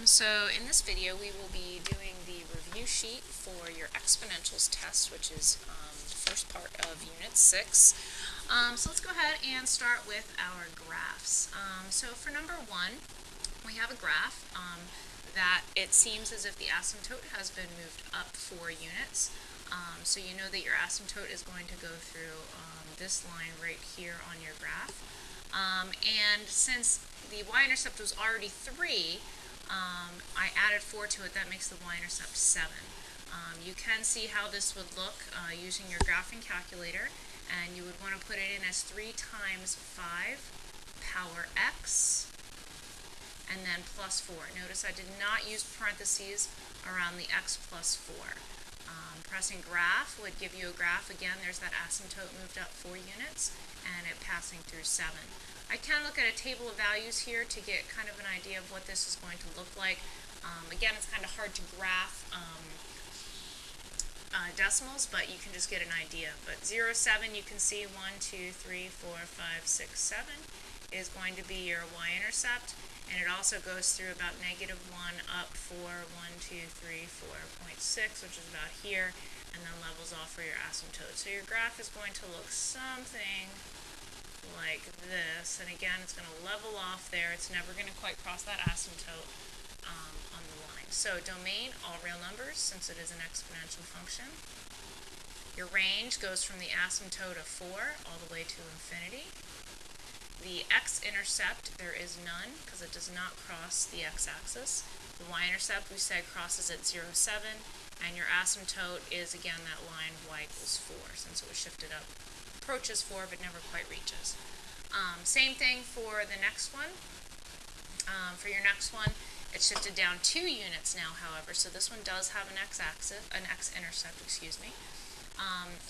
So in this video we will be doing the review sheet for your exponentials test, which is the first part of Unit 6. So let's go ahead and start with our graphs. So for number 1, we have a graph that it seems as if the asymptote has been moved up 4 units. So you know that your asymptote is going to go through this line right here on your graph. And since the y-intercept was already 3, I added 4 to it. That makes the y-intercept 7. You can see how this would look using your graphing calculator, and you would want to put it in as 3 times 5 power x, and then plus 4. Notice I did not use parentheses around the x plus 4. Pressing graph would give you a graph. Again, there's that asymptote moved up 4 units, and it passing through 7. I can look at a table of values here to get kind of an idea of what this is going to look like. Again, it's kind of hard to graph decimals, but you can just get an idea. But 0, 7, you can see 1, 2, 3, 4, 5, 6, 7 is going to be your y-intercept, and it also goes through about -1 up 4, 1, 2, 3, 4.6, which is about here, and then levels off for your asymptote. So your graph is going to look something like this, and again, it's going to level off there. It's never going to quite cross that asymptote on the line. So domain, all real numbers, since it is an exponential function. Your range goes from the asymptote of 4 all the way to infinity. The x-intercept, there is none because it does not cross the x-axis. The y-intercept, we said, crosses at 0, 7, and your asymptote is, again, that line y equals 4, since it was shifted up. Approaches 4, but never quite reaches. Same thing for the next one. For your next one, it's shifted down 2 units now, however, so this one does have an x-axis, an x-intercept, excuse me.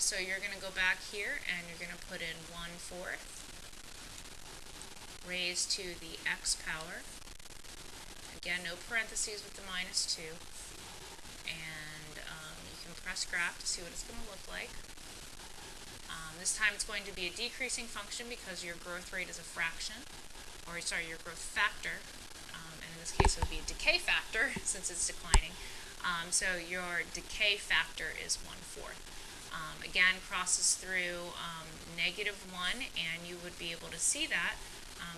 So you're going to go back here, and you're going to put in 1/4 raised to the x power. Again, no parentheses with the -2. And you can press graph to see what it's going to look like. This time it's going to be a decreasing function because your growth rate is a fraction, or sorry, your growth factor, and in this case it would be a decay factor since it's declining. So your decay factor is 1/4. Again, crosses through -1, and you would be able to see that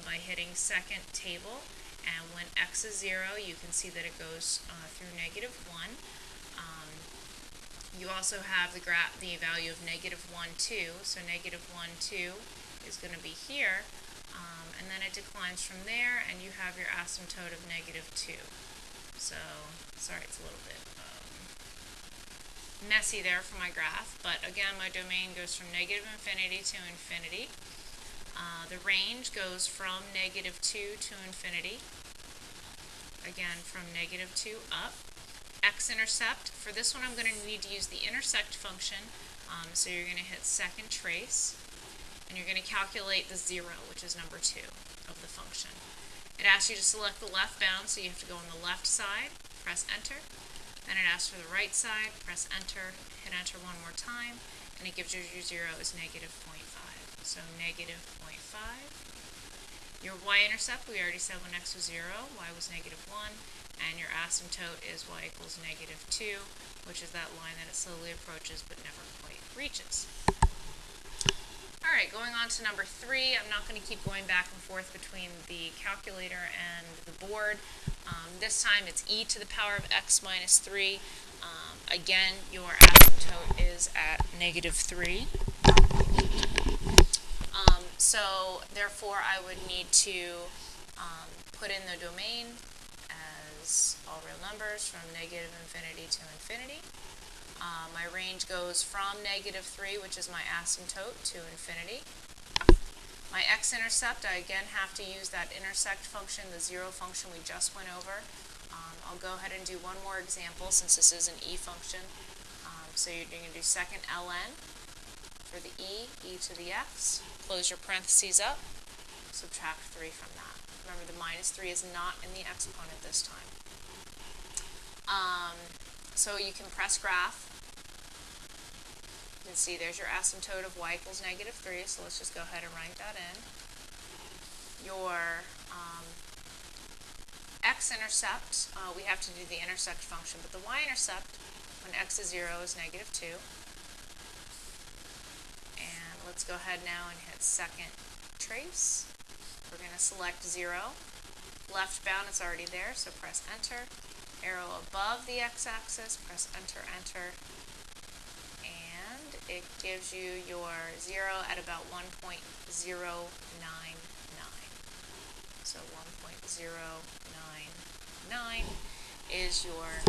by hitting second table, and when x is 0, you can see that it goes through -1. You also have the value of -1, 2, so -1, 2 is going to be here, and then it declines from there, and you have your asymptote of -2. So, sorry, it's a little bit messy there for my graph, but again, my domain goes from -infinity to infinity. The range goes from -2 to infinity, again from -2 up. X-intercept, for this one I'm going to need to use the intersect function, so you're going to hit second trace, and you're going to calculate the 0, which is number 2 of the function. It asks you to select the left bound, so you have to go on the left side, press enter. Then it asks for the right side, press enter, hit enter one more time, and it gives you your 0 is -0.5. So -0.5. Your y-intercept, we already said when x was 0, y was -1, and your asymptote is y equals -2, which is that line that it slowly approaches but never quite reaches. Alright, going on to number 3, I'm not going to keep going back and forth between the calculator and the board. This time it's e to the power of x minus 3. Again, your asymptote is at -3. So therefore I would need to put in the domain as all real numbers from -infinity to infinity. My range goes from -3, which is my asymptote, to infinity. My x-intercept, I again have to use that intersect function, the 0 function we just went over. I'll go ahead and do one more example since this is an e function. So you're going to do second ln for the e to the x. Close your parentheses up, subtract 3 from that. Remember, the -3 is not in the exponent this time. So you can press graph. You can see there's your asymptote of y equals -3, so let's just go ahead and write that in. Your x-intercept, we have to do the intersect function, but the y-intercept when x is 0 is -2. And let's go ahead now and hit second trace. We're going to select 0. Left bound, it's already there, so press enter. Arrow above the x-axis, press enter, enter. And it gives you your 0 at about 1.099. So 1.099 is your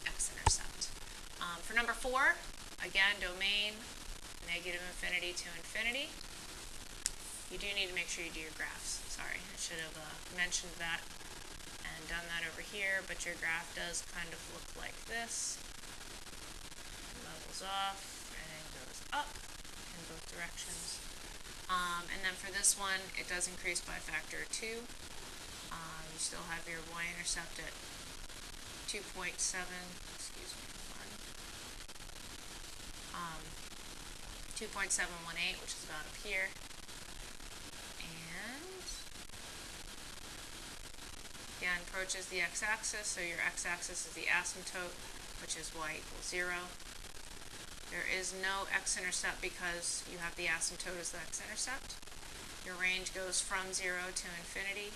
x-intercept. For number 4, again, domain, -infinity to infinity. You do need to make sure you do your graphs. Sorry, I should have mentioned that and done that over here, but your graph does kind of look like this. It levels off and goes up in both directions. And then for this one, it does increase by a factor of 2. You still have your y-intercept at 2.7, excuse me, 2.718, which is about up here. And again, approaches the x-axis, so your x-axis is the asymptote, which is y equals 0. There is no x-intercept because you have the asymptote as the x-intercept. Your range goes from 0 to infinity.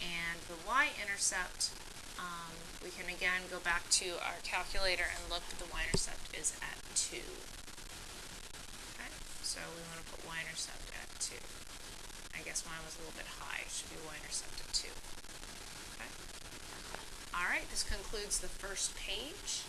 And the y-intercept, we can again go back to our calculator and look, the y-intercept is at 2. Okay, so we want to put y-intercept at 2. I guess mine was a little bit high. It should be y-intercept at 2. Okay. All right, this concludes the first page.